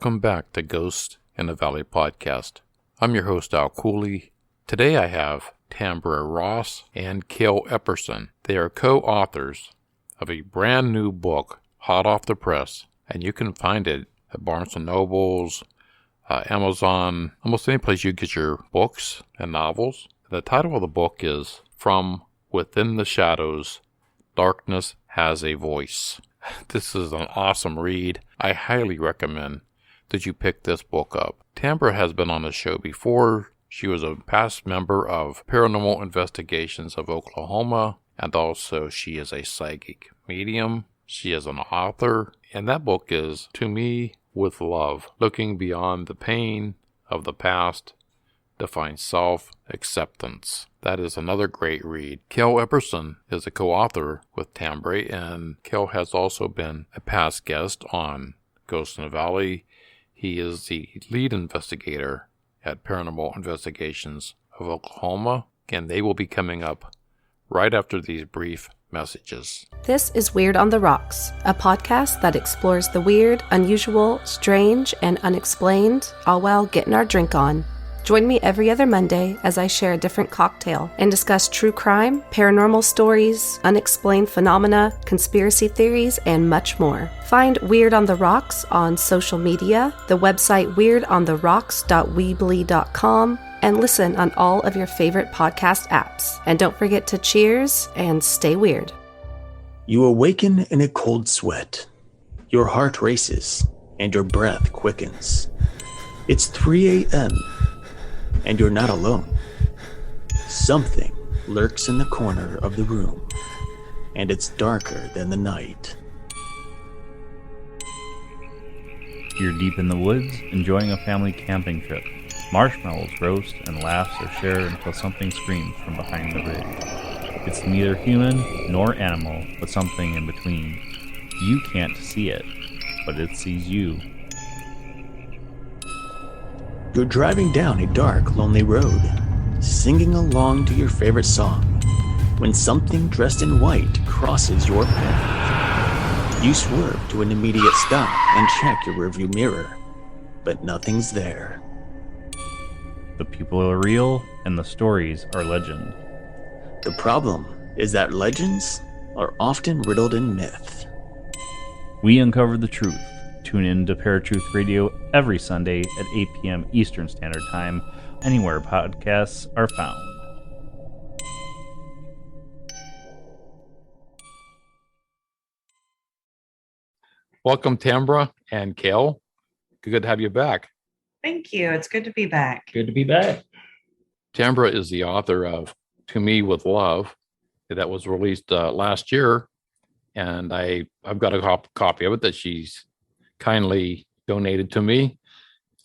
Welcome back to Ghost in the Valley podcast. I'm your host, Cooley. Today I have Tambre Ross and Kale Epperson. They are co-authors of a brand new book, hot off the press, and you can find it at Barnes & Nobles, Amazon, almost any place you get your books and novels. The title of the book is From Within the Shadows, Darkness Has a Voice. This is an awesome read. I highly recommend that you pick this book up. Tambre has been on the show before. She was a past member of Paranormal Investigations of Oklahoma, and also she is a psychic medium. She is an author, and that book is To Me with Love, looking beyond the pain of the past to find self-acceptance. That is another great read. Kale Epperson is a co-author with Tambre, and Kale has also been a past guest on Ghost in the Valley. He is the lead investigator at Paranormal Investigations of Oklahoma, and they will be coming up right after these brief messages. This is Weird on the Rocks, a podcast that explores the weird, unusual, strange, and unexplained, all while getting our drink on. Join me every other Monday as I share a different cocktail and discuss true crime, paranormal stories, unexplained phenomena, conspiracy theories, and much more. Find Weird on the Rocks on social media, the website weirdontherocks.weebly.com, and listen on all of your favorite podcast apps. And don't forget to cheers and stay weird. You awaken in a cold sweat. Your heart races and your breath quickens. It's 3 a.m. and you're not alone. Something lurks in the corner of the room, and it's darker than the night. You're deep in the woods, enjoying a family camping trip. Marshmallows roast and laughs are shared until something screams from behind the ridge. It's neither human nor animal, but something in between. You can't see it, but it sees you. You're driving down a dark, lonely road, singing along to your favorite song, when something dressed in white crosses your path. You swerve to an immediate stop and check your rearview mirror, but nothing's there. The people are real, and the stories are legend. The problem is that legends are often riddled in myth. We uncover the truth. Tune in to Paratruth Radio every Sunday at 8 p.m. Eastern Standard Time, anywhere podcasts are found. Welcome, Tambre and Kale. Good to have you back. Thank you. It's good to be back. Good to be back. Tambre is the author of To Me with Love that was released last year, and I've got a copy of it that she's kindly donated to me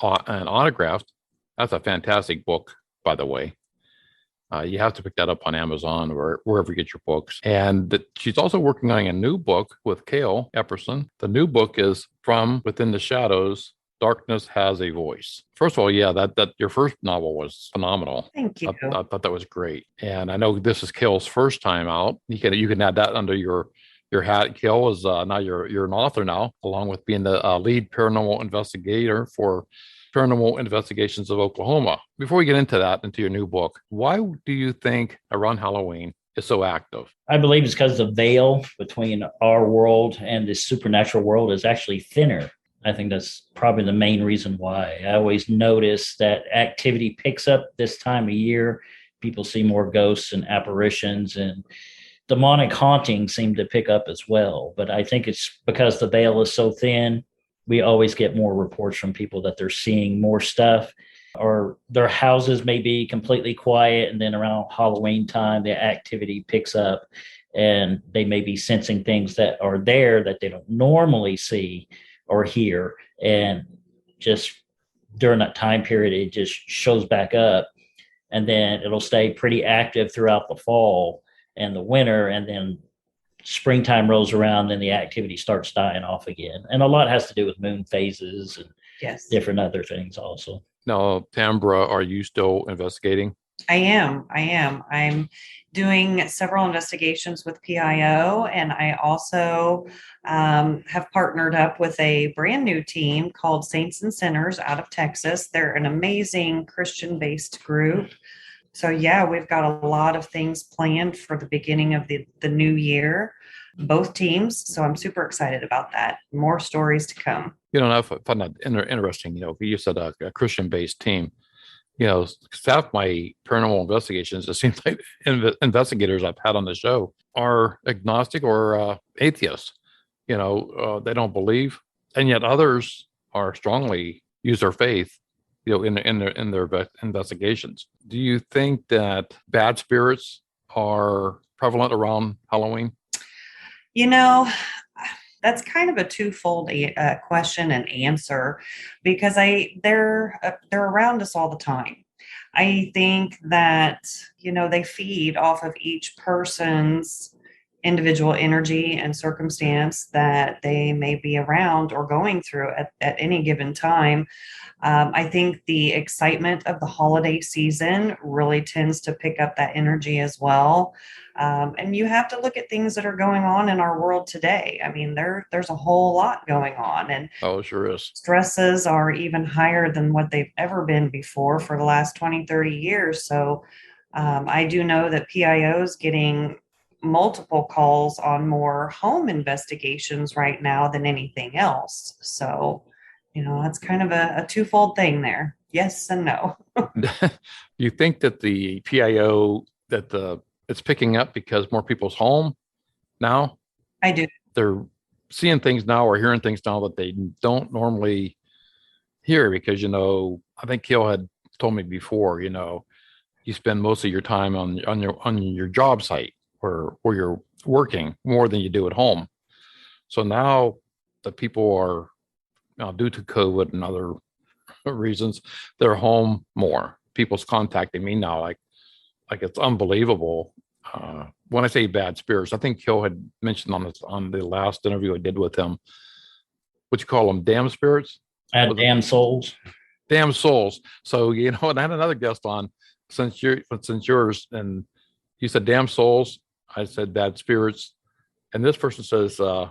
and autographed. That's a fantastic book, by the way. You have to pick that up on Amazon or wherever you get your books. And she's also working on a new book with Kale Epperson. The new book is From Within the Shadows, Darkness Has a Voice. First of all, yeah, that your first novel was phenomenal. Thank you. I thought that was great. And I know this is Kale's first time out. You can add that under your hat. Kale is now you're an author now, along with being the lead paranormal investigator for Paranormal Investigations of Oklahoma. Before we get into your new book, why do you think around Halloween is so active? I believe it's because the veil between our world and the supernatural world is actually thinner. I think that's probably the main reason why. I always notice that activity picks up this time of year. People see more ghosts and apparitions, and demonic hauntings seem to pick up as well. But I think it's because the veil is so thin. We always get more reports from people that they're seeing more stuff, or their houses may be completely quiet, and then around Halloween time, the activity picks up and they may be sensing things that are there that they don't normally see or hear. And just during that time period, it just shows back up, and then it'll stay pretty active throughout the fall and the winter, and then springtime rolls around and the activity starts dying off again. And a lot has to do with moon phases and different other things also. Now, Tambre, are you still investigating? I am. I'm doing several investigations with PIO, and I also have partnered up with a brand new team called Saints and Sinners out of Texas. They're an amazing Christian based group. So, yeah, we've got a lot of things planned for the beginning of the new year, both teams. So, I'm super excited about that. More stories to come. I find that interesting. You said a Christian-based team. Half my paranormal investigations, it seems like investigators I've had on the show are agnostic or atheists. They don't believe, and yet others are strongly use their faith. In their investigations. Do you think that bad spirits are prevalent around Halloween? You know, that's kind of a twofold question and answer because they're around us all the time. I think that they feed off of each person's individual energy and circumstance that they may be around or going through at any given time. I think the excitement of the holiday season really tends to pick up that energy as well. And you have to look at things that are going on in our world today. I mean, there's a whole lot going on, and Oh, sure is. stresses are even higher than what they've ever been before for the last 20, 30 years. So I do know that PIO is getting multiple calls on more home investigations right now than anything else. So, that's kind of a twofold thing there. Yes and no. You think that the PIO it's picking up because more people's home now? I do. They're seeing things now or hearing things now that they don't normally hear because I think Kale had told me before. You spend most of your time on your job site where you're working more than you do at home. So now the people are due to COVID and other reasons, they're home more. People's contacting me now like it's unbelievable. When I say bad spirits, I think Kale had mentioned on the last interview I did with him, what you call them, damn spirits? Damn souls. Damn souls. So, and I had another guest on since yours, and you said damn souls. I said bad spirits. And this person says, I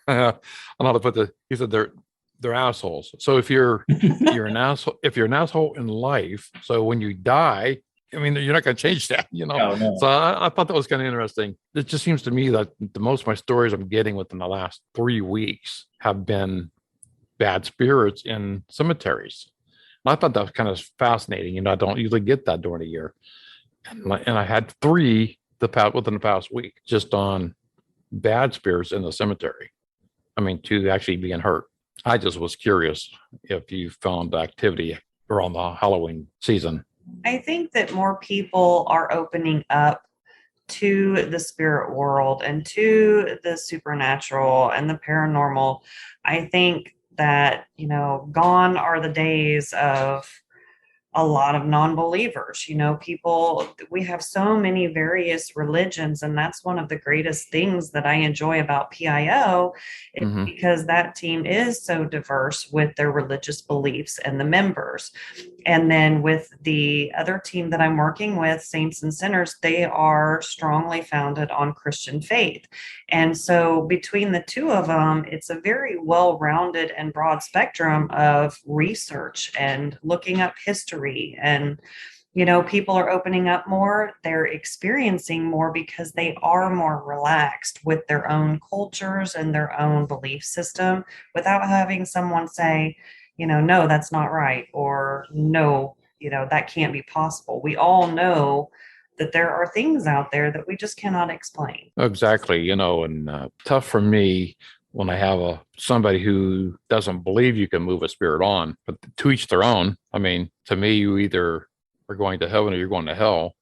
don't know how to put this. He said they're assholes. So if you're an asshole in life, so when you die, I mean, you're not going to change that, Oh, no. So I thought that was kind of interesting. It just seems to me that the most of my stories I'm getting within the last 3 weeks have been bad spirits in cemeteries. And I thought that was kind of fascinating. I don't usually get that during the year. And I had 3 within the past week just on bad spirits in the cemetery. I mean, 2 actually being hurt. I just was curious if you found activity around the Halloween season. I think that more people are opening up to the spirit world and to the supernatural and the paranormal. I think that, gone are the days of a lot of non-believers. We have so many various religions, and that's one of the greatest things that I enjoy about PIO is because that team is so diverse with their religious beliefs and the members. And then with the other team that I'm working with, Saints and Sinners, they are strongly founded on Christian faith. And so between the two of them, it's a very well-rounded and broad spectrum of research and looking up history. And, people are opening up more. They're experiencing more because they are more relaxed with their own cultures and their own belief system without having someone say, no, that's not right. Or no, that can't be possible. We all know that there are things out there that we just cannot explain. Exactly. And tough for me when I have somebody who doesn't believe you can move a spirit on, but to each their own. I mean, to me, you either are going to heaven or you're going to hell.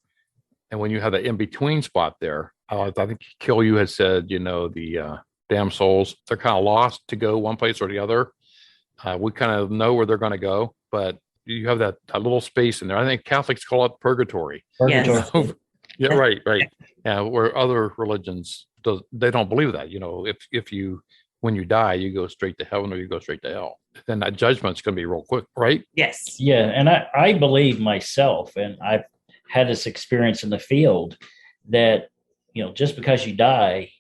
And when you have that in-between spot there, I think Kale, you had said, the damn souls, they're kind of lost to go one place or the other. We kind of know where they're going to go, but you have that little space in there. I think Catholics call it purgatory. Yes. Yeah, right. Yeah, where other religions they don't believe that. If you when you die, you go straight to heaven or you go straight to hell. Then that judgment's going to be real quick, right? Yes. Yeah, and I believe myself, and had this experience in the field that, just because you die,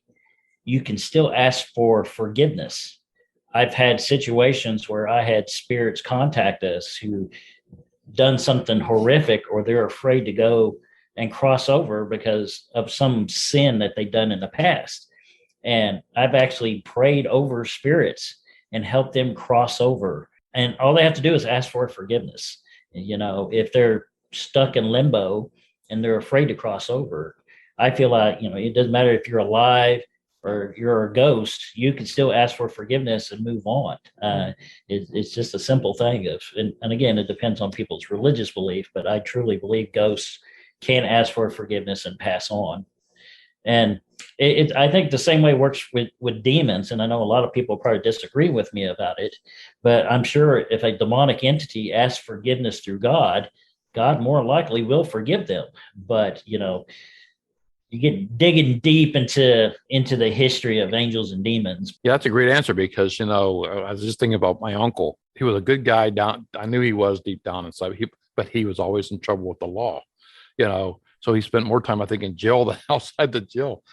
you can still ask for forgiveness. I've had situations where I had spirits contact us who done something horrific, or they're afraid to go and cross over because of some sin that they've done in the past. And I've actually prayed over spirits and helped them cross over. And all they have to do is ask for forgiveness. If they're stuck in limbo and they're afraid to cross over, I feel like, it doesn't matter if you're alive or you're a ghost, you can still ask for forgiveness and move on. It's just a simple thing and again, it depends on people's religious belief, but I truly believe ghosts can ask for forgiveness and pass on. And I think the same way works with demons. And I know a lot of people probably disagree with me about it, but I'm sure if a demonic entity asks forgiveness through God, God more likely will forgive them. But, you get digging deep into the history of angels and demons. Yeah, that's a great answer because, I was just thinking about my uncle. He was a good guy down. I knew he was deep down inside, but he was always in trouble with the law, So he spent more time, I think, in jail than outside the jail.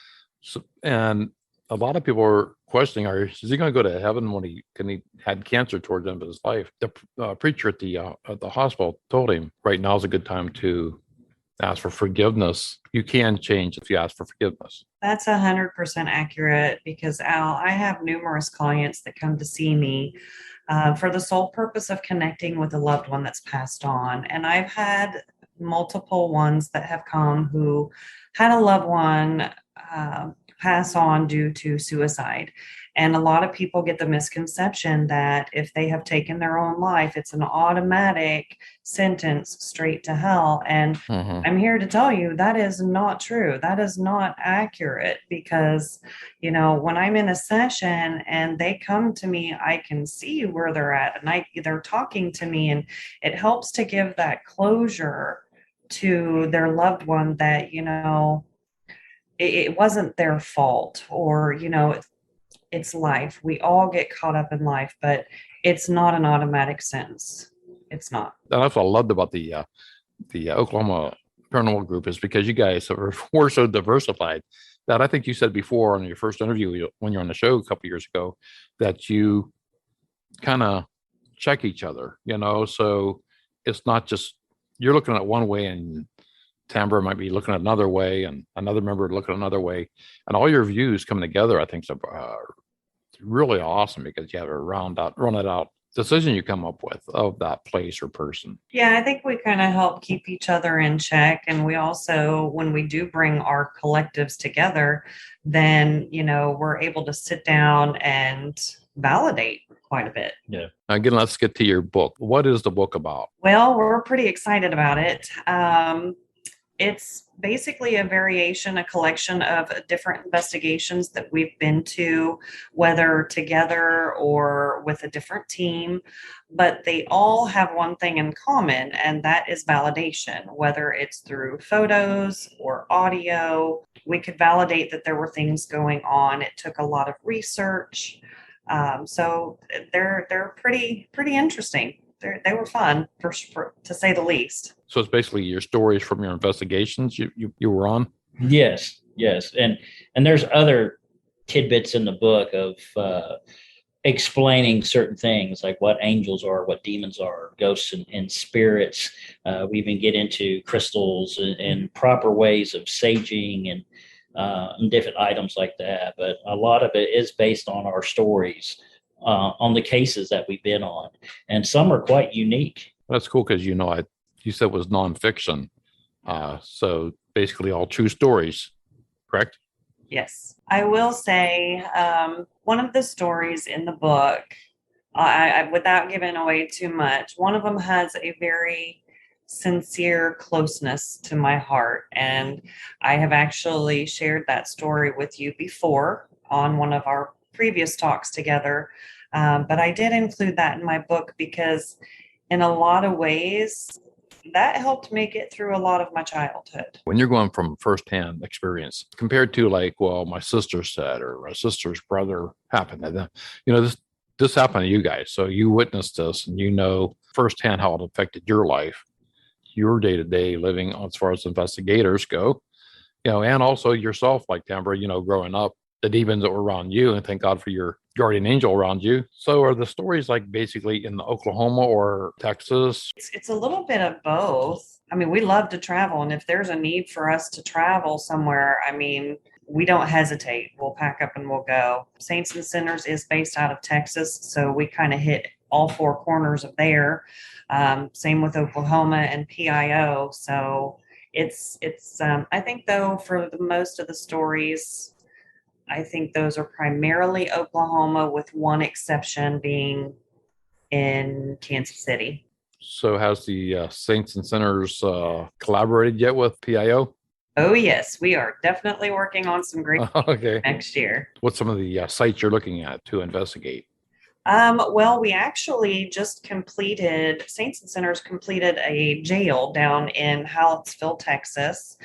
So, and a lot of people are questioning, is he going to go to heaven when he had cancer towards the end of his life? The preacher at the hospital told him, right now is a good time to ask for forgiveness. You can change if you ask for forgiveness. That's 100% accurate because, Al, I have numerous clients that come to see me for the sole purpose of connecting with a loved one that's passed on. And I've had multiple ones that have come who had a loved one pass on due to suicide. And a lot of people get the misconception that if they have taken their own life, it's an automatic sentence straight to hell. And I'm here to tell you that is not true. That is not accurate because, when I'm in a session and they come to me, I can see where they're at and they're talking to me, and it helps to give that closure to their loved one that, it wasn't their fault, or, it's life. We all get caught up in life, but it's not an automatic sentence. It's not. That's what I loved about the Oklahoma Paranormal Group is because you guys were so diversified that I think you said before on your first interview when you were on the show a couple of years ago that you kind of check each other, so it's not just you're looking at one way and Tambre might be looking at another way and another member looking another way, and all your views come together. I think is really awesome because you have a rounded out decision you come up with of that place or person. Yeah, I think we kind of help keep each other in check. And we also, when we do bring our collectives together, then, we're able to sit down and validate quite a bit. Yeah. Again, let's get to your book. What is the book about? Well, we're pretty excited about it. It's basically a collection of different investigations that we've been to, whether together or with a different team, but they all have one thing in common, and that is validation, whether it's through photos or audio. We could validate that there were things going on. It took a lot of research. So they're pretty interesting. They were fun, to say the least. So it's basically your stories from your investigations you were on? Yes. And there's other tidbits in the book of explaining certain things like what angels are, what demons are, ghosts and spirits. We even get into crystals and proper ways of saging and different items like that. But a lot of it is based on our stories. On the cases that we've been on, and some are quite unique. That's cool because you said it was nonfiction, so basically all true stories, correct? Yes, I will say one of the stories in the book, I without giving away too much, one of them has a very sincere closeness to my heart, and I have actually shared that story with you before on one of our previous talks together. But I did include that in my book because in a lot of ways, that helped make it through a lot of my childhood. When you're going from firsthand experience compared to my sister said, or my sister's brother happened to them, this happened to you guys. So you witnessed this and firsthand how it affected your life. your day-to-day living as far as investigators go, and also yourself, like Tambre, growing up, the demons that were around you, and thank God for your guardian angel around you. So are the stories like basically in Oklahoma or Texas? It's a little bit of both. I mean, we love to travel, and if there's a need for us to travel somewhere, I mean, we don't hesitate. We'll pack up and we'll go. Saints and Sinners is based out of Texas, so we kind of hit all four corners of there. Same with Oklahoma and PIO. So it's I think though for the most of the stories, I think those are primarily Oklahoma, with one exception being in Kansas City. So has the Saints and Sinners collaborated yet with PIO? Oh, yes. We are definitely working on some great Okay. next year. What's some of the sites you're looking at to investigate? Well, we actually just completed, Saints and Sinners completed a jail down in Hallettsville, Texas.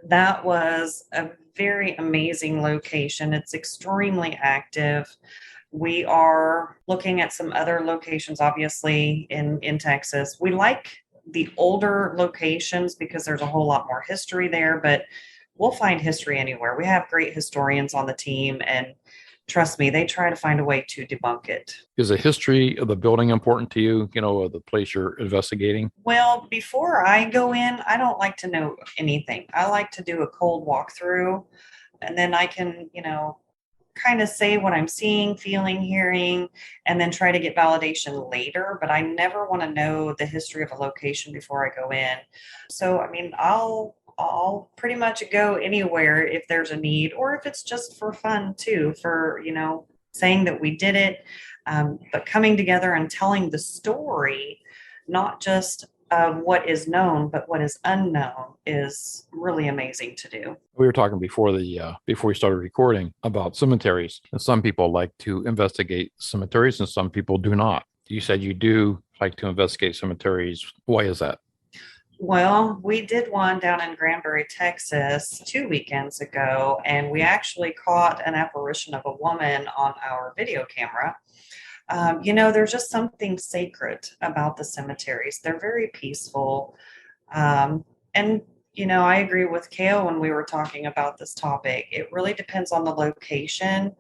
That was a very amazing location. It's extremely active. We are looking at some other locations, obviously, in Texas. We like the older locations because there's a whole lot more history there, but we'll find history anywhere. We have great historians on the team, and trust me, they try to find a way to debunk it. Is the history of the building important to you, of the place you're investigating? Well, before I go in, I don't like to know anything. I like to do a cold walkthrough, and then I can, kind of say what I'm seeing, feeling, hearing, and then try to get validation later. But I never want to know the history of a location before I go in. So, I mean, I'll pretty much go anywhere if there's a need, or if it's just for fun too, for, saying that we did it, but coming together and telling the story, not just of what is known, but what is unknown, is really amazing to do. We were talking before we started recording about cemeteries. And some people like to investigate cemeteries and some people do not. You said you do like to investigate cemeteries. Why is that? Well, we did one down in Granbury, Texas 2 weekends ago, and we actually caught an apparition of a woman on our video camera. There's just something sacred about the cemeteries. They're very peaceful. And I agree with Kale when we were talking about this topic. It really depends on the location,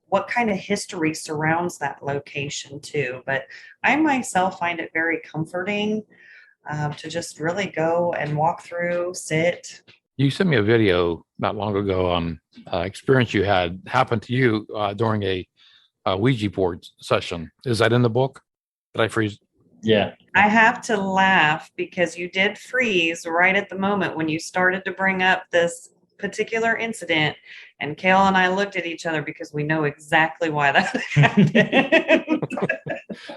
what kind of history surrounds that location too. But I myself find it very comforting to just really go and walk through, sit. You sent me a video not long ago on experience you had happen to you during a Ouija board session. Is that in the book? Did I freeze? Yeah. I have to laugh because you did freeze right at the moment when you started to bring up this particular incident, and Kale and I looked at each other because we know exactly why that happened.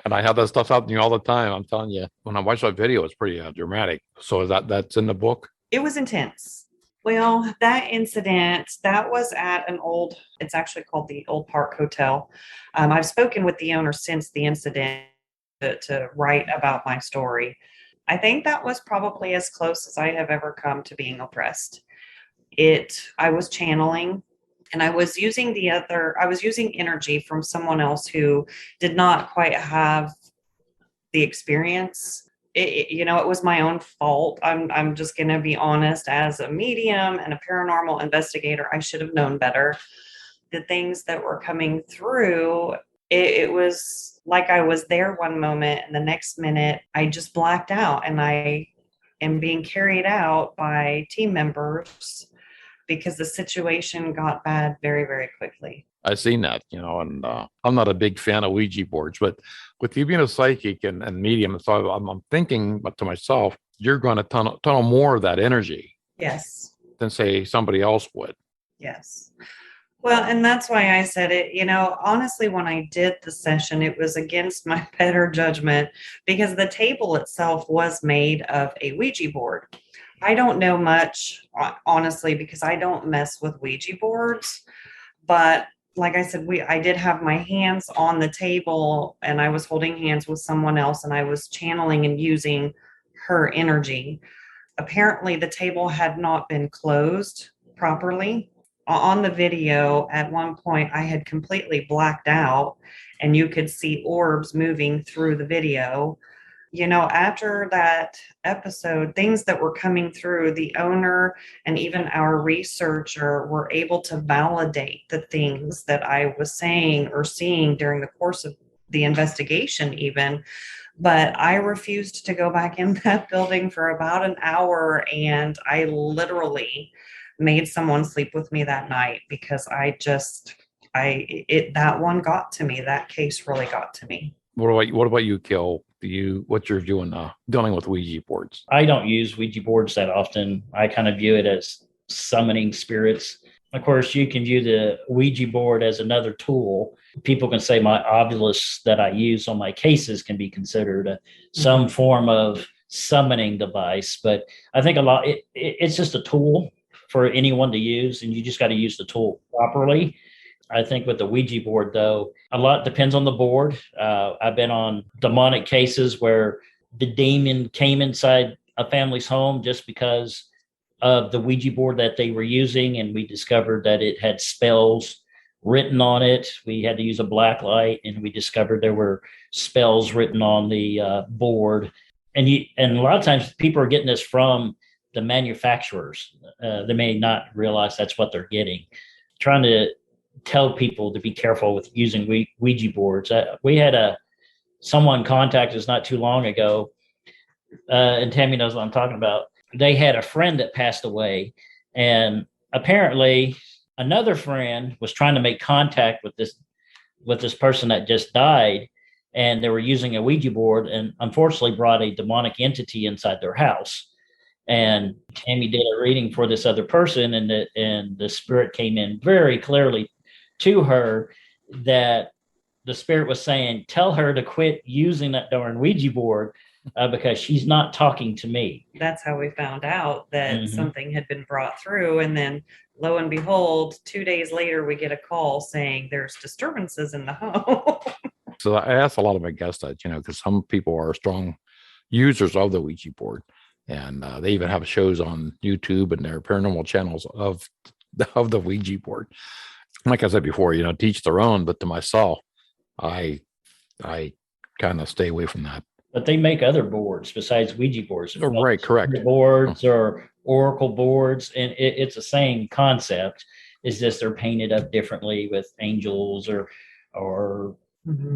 And I have that stuff happening all the time. I'm telling you, when I watch that video, it's pretty dramatic. So that's in the book? It was intense. Well, that incident, that was at it's actually called the Old Park Hotel. I've spoken with the owner since the incident to write about my story. I think that was probably as close as I have ever come to being oppressed. I was channeling, and I was using energy from someone else who did not quite have the experience. It was my own fault. I'm just going to be honest. As a medium and a paranormal investigator, I should have known better. The things that were coming through, it was like I was there one moment, and the next minute I just blacked out, and I am being carried out by team members because the situation got bad very, very quickly. I've seen that, and I'm not a big fan of Ouija boards, but with you being a psychic and medium, so I'm thinking to myself, you're going to tunnel more of that energy. Yes. Than say somebody else would. Yes. Well, and that's why I said it, honestly, when I did the session, it was against my better judgment because the table itself was made of a Ouija board. I don't know much, honestly, because I don't mess with Ouija boards, but like I said, I did have my hands on the table, and I was holding hands with someone else, and I was channeling and using her energy. Apparently, the table had not been closed properly. On the video, at one point, I had completely blacked out, and you could see orbs moving through the video. After that episode, things that were coming through, the owner and even our researcher were able to validate the things that I was saying or seeing during the course of the investigation, even. But I refused to go back in that building for about an hour, and I literally made someone sleep with me that night because that one got to me. That case really got to me. What about you, Kale? What you're doing dealing with Ouija boards? I don't use Ouija boards that often. I kind of view it as summoning spirits. Of course, you can view the Ouija board as another tool. People can say my obelisk that I use on my cases can be considered some form of summoning device, but I think it's just a tool for anyone to use, and you just got to use the tool properly. I think with the Ouija board, though, a lot depends on the board. I've been on demonic cases where the demon came inside a family's home just because of the Ouija board that they were using, and we discovered that it had spells written on it. We had to use a black light, and we discovered there were spells written on the board. And a lot of times people are getting this from the manufacturers. They may not realize that's what they're getting. Trying to tell people to be careful with using Ouija boards. We had someone contact us not too long ago, and Tammy knows what I'm talking about. They had a friend that passed away, and apparently another friend was trying to make contact with this person that just died, and they were using a Ouija board, and unfortunately brought a demonic entity inside their house. And Tammy did a reading for this other person, and the spirit came in very clearly to her that the spirit was saying, tell her to quit using that darn Ouija board because she's not talking to me. That's how we found out that something had been brought through. And then lo and behold, 2 days later, we get a call saying there's disturbances in the home. So I asked a lot of my guests that, because some people are strong users of the Ouija board, and they even have shows on YouTube and their paranormal channels of the Ouija board. Like I said before, teach their own, but to myself, I kind of stay away from that. But they make other boards besides Ouija boards. Right, correct. Boards or oracle boards, and it's the same concept. It's just they're painted up differently with angels or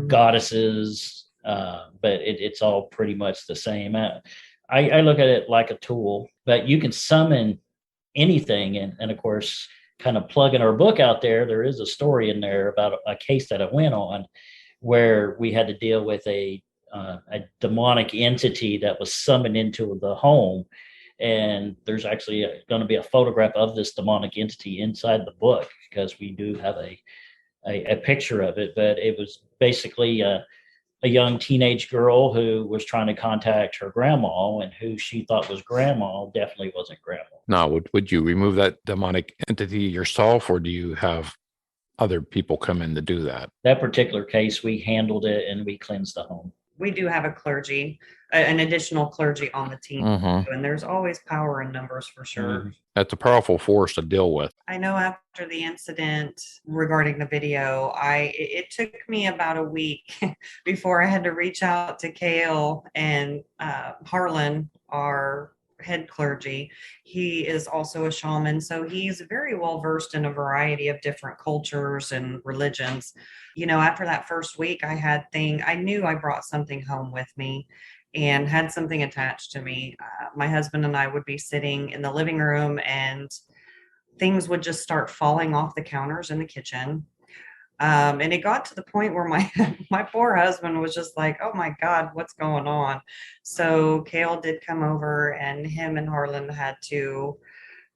goddesses, but it's all pretty much the same. I look at it like a tool, but you can summon anything, and of course, kind of plugging our book out there is a story in there about a case that I went on where we had to deal with a demonic entity that was summoned into the home. And there's actually going to be a photograph of this demonic entity inside the book because we do have a picture of it. But it was basically a young teenage girl who was trying to contact her grandma, and who she thought was grandma definitely wasn't grandma. Now, would you remove that demonic entity yourself, or do you have other people come in to do that? That particular case, we handled it and we cleansed the home. We do have an additional clergy on the team, and there's always power in numbers for sure. That's a powerful force to deal with. I know after the incident regarding the video, it took me about a week before I had to reach out to Kale and Harlan, our head clergy. He is also a shaman, so he's very well versed in a variety of different cultures and religions. After that first week, I knew I brought something home with me and had something attached to me. My husband and I would be sitting in the living room, and things would just start falling off the counters in the kitchen. And it got to the point where my poor husband was just like, oh my God, what's going on? So Kale did come over, and him and Harlan had to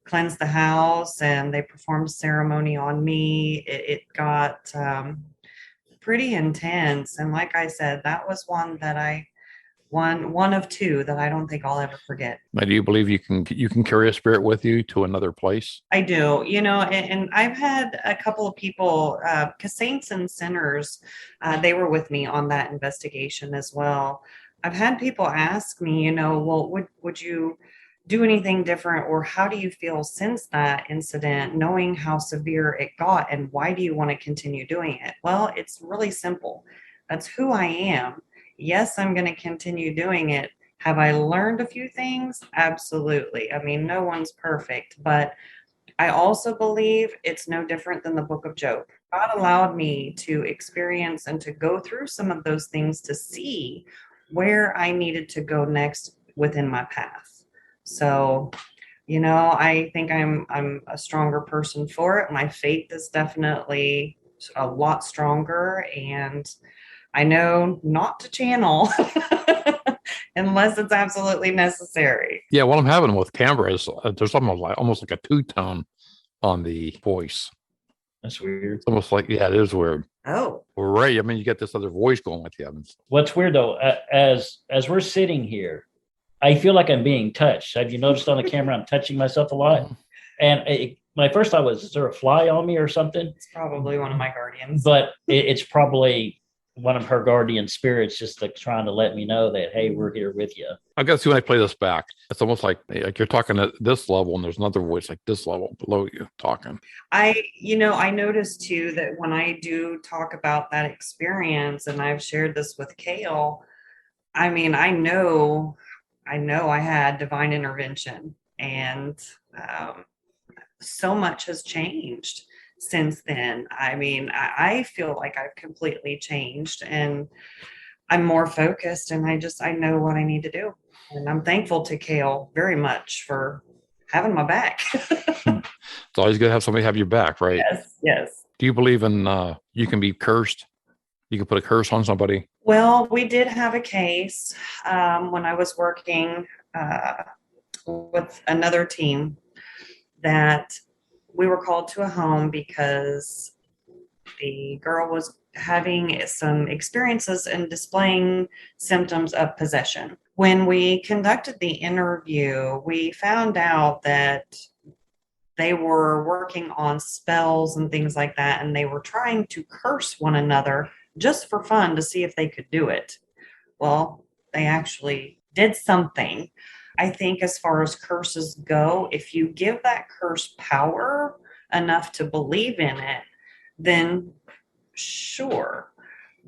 cleanse the house, and they performed a ceremony on me. It got pretty intense. And like I said, that was one of two that I don't think I'll ever forget. Now, do you believe you can carry a spirit with you to another place? I do, and I've had a couple of people, because Saints and Sinners, they were with me on that investigation as well. I've had people ask me, well, would you do anything different, or how do you feel since that incident, knowing how severe it got, and why do you want to continue doing it? Well, it's really simple. That's who I am. yes, I'm going to continue doing it. Have I learned a few things? Absolutely. I mean, no one's perfect, but I also believe it's no different than the book of Job. God allowed me to experience and to go through some of those things to see where I needed to go next within my path. So, I think I'm a stronger person for it. My faith is definitely a lot stronger, and I know not to channel unless it's absolutely necessary. Yeah, what I'm having with Tambre is there's almost like a two-tone on the voice. That's weird. It's almost like, yeah, it is weird. Oh, Well, Ray, I mean, you get this other voice going with you. What's weird though, as we're sitting here, I feel like I'm being touched. Have you noticed on the camera I'm touching myself a lot? And my first thought was, is there a fly on me or something? it's probably one of my guardians. But it's probably one of her guardian spirits just like trying to let me know that, hey, we're here with you. I guess when I play this back, it's almost like you're talking at this level and there's another voice like this level below you talking. I noticed too that when I do talk about that experience, and I've shared this with Kale, I mean, I know I had divine intervention, and so much has changed since then. I mean, I feel like I've completely changed, and I'm more focused, and I know what I need to do. And I'm thankful to Kale very much for having my back. It's always good to have somebody have your back, right? Yes. Do you believe in you can be cursed? You can put a curse on somebody? Well, we did have a case when I was working with another team that we were called to a home because the girl was having some experiences and displaying symptoms of possession. When we conducted the interview, we found out that they were working on spells and things like that, and they were trying to curse one another just for fun to see if they could do it. Well, they actually did something. I think as far as curses go, if you give that curse power enough to believe in it, then sure.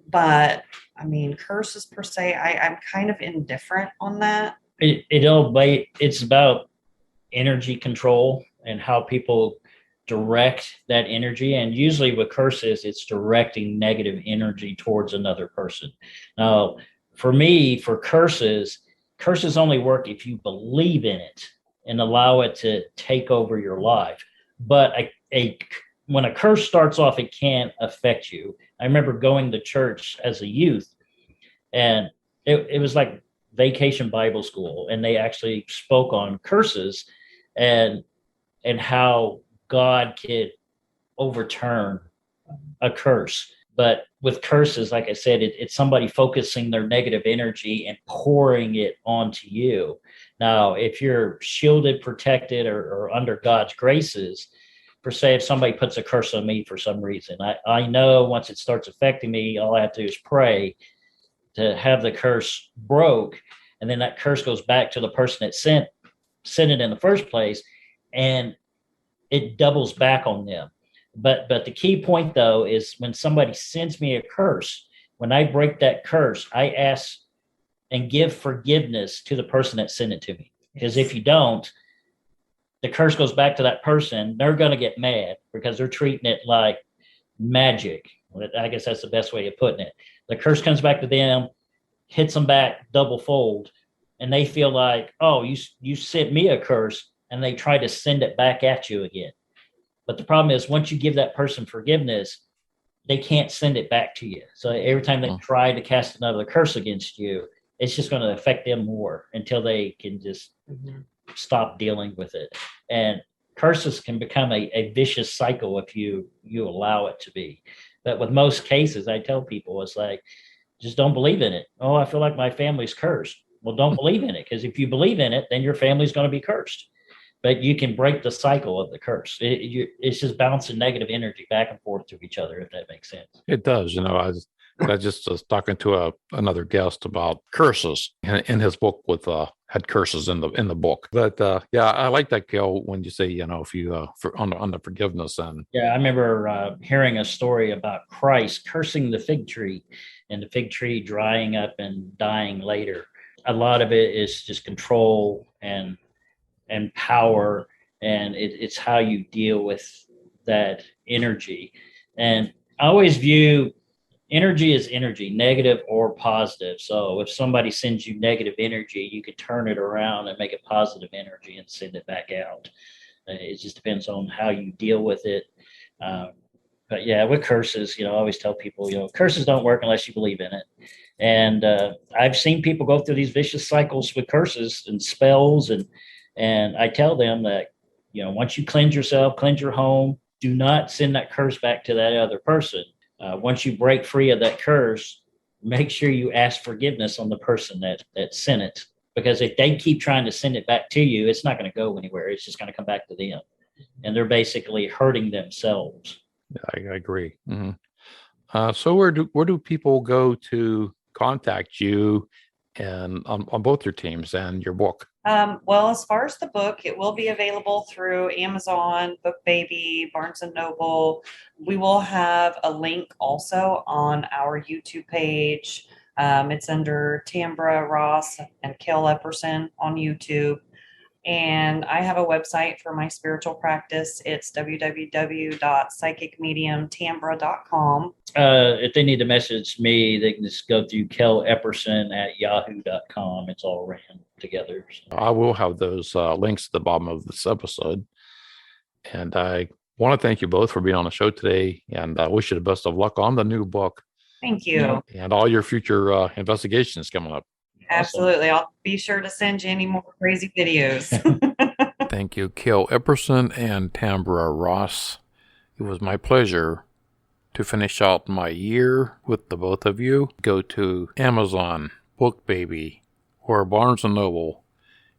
But I mean, curses per se, I'm kind of indifferent on that. It's about energy control and how people direct that energy. And usually with curses, it's directing negative energy towards another person. Now, for me, for curses only work if you believe in it and allow it to take over your life. But when a curse starts off, it can affect you. I remember going to church as a youth, and it was like vacation Bible school, and they actually spoke on curses and how God could overturn a curse. But with curses, like I said, it's somebody focusing their negative energy and pouring it onto you. Now, if you're shielded, protected, or under God's graces, per se, if somebody puts a curse on me for some reason, I know once it starts affecting me, all I have to do is pray to have the curse broke. And then that curse goes back to the person that sent it in the first place, and it doubles back on them. But the key point, though, is when somebody sends me a curse, when I break that curse, I ask and give forgiveness to the person that sent it to me. Because if you don't, the curse goes back to that person. They're going to get mad because they're treating it like magic. I guess that's the best way of putting it. The curse comes back to them, hits them back double fold, and they feel like, oh, you sent me a curse, and they try to send it back at you again. But the problem is once you give that person forgiveness, they can't send it back to you. So every time they try to cast another curse against you, it's just going to affect them more until they can just stop dealing with it. And curses can become a vicious cycle if you allow it to be. But with most cases, I tell people, it's like, just don't believe in it. Oh, I feel like my family's cursed. Well, don't believe in it, because if you believe in it, then your family's going to be cursed. But you can break the cycle of the curse. It's just bouncing negative energy back and forth to each other, if that makes sense. It does. I just was talking to another guest about curses in his book with had curses in the book. But yeah, I like that, Kale, when you say, if you on the forgiveness and Yeah, I remember hearing a story about Christ cursing the fig tree and the fig tree drying up and dying later. A lot of it is just control and power, and it's how you deal with that energy. And I always view energy as energy, negative or positive. So if somebody sends you negative energy, you could turn it around and make it positive energy and send it back out. It just depends on how you deal with it. But yeah, with curses, I always tell people, curses don't work unless you believe in it. And I've seen people go through these vicious cycles with curses and spells, and I tell them that, once you cleanse yourself, cleanse your home, do not send that curse back to that other person. Once you break free of that curse, make sure you ask forgiveness on the person that sent it. Because if they keep trying to send it back to you, it's not going to go anywhere. It's just going to come back to them. And they're basically hurting themselves. I agree. Mm-hmm. So where do people go to contact you and on both your teams and your book? Well, as far as the book, it will be available through Amazon, BookBaby, Barnes & Noble. We will have a link also on our YouTube page. It's under Tambre Ross and Kale Epperson on YouTube. And I have a website for my spiritual practice. It's www.psychicmediumtambre.com. If they need to message me, they can just go through Kale Epperson at yahoo.com. It's all ran together. So. I will have those links at the bottom of this episode. And I want to thank you both for being on the show today, and I wish you the best of luck on the new book. Thank you. And all your future investigations coming up. Absolutely. I'll be sure to send you any more crazy videos. Thank you, Kale Epperson and Tambre Ross. It was my pleasure to finish out my year with the both of you. Go to Amazon, BookBaby, or Barnes & Noble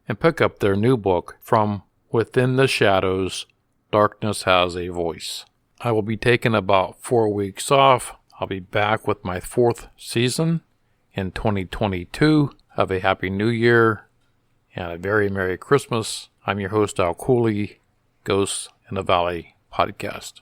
and pick up their new book, From Within the Shadows, Darkness Has a Voice. I will be taking about 4 weeks off. I'll be back with my 4th season in 2022. Have a Happy New Year and a very Merry Christmas. I'm your host, Cooley, Ghosts in the Valley podcast.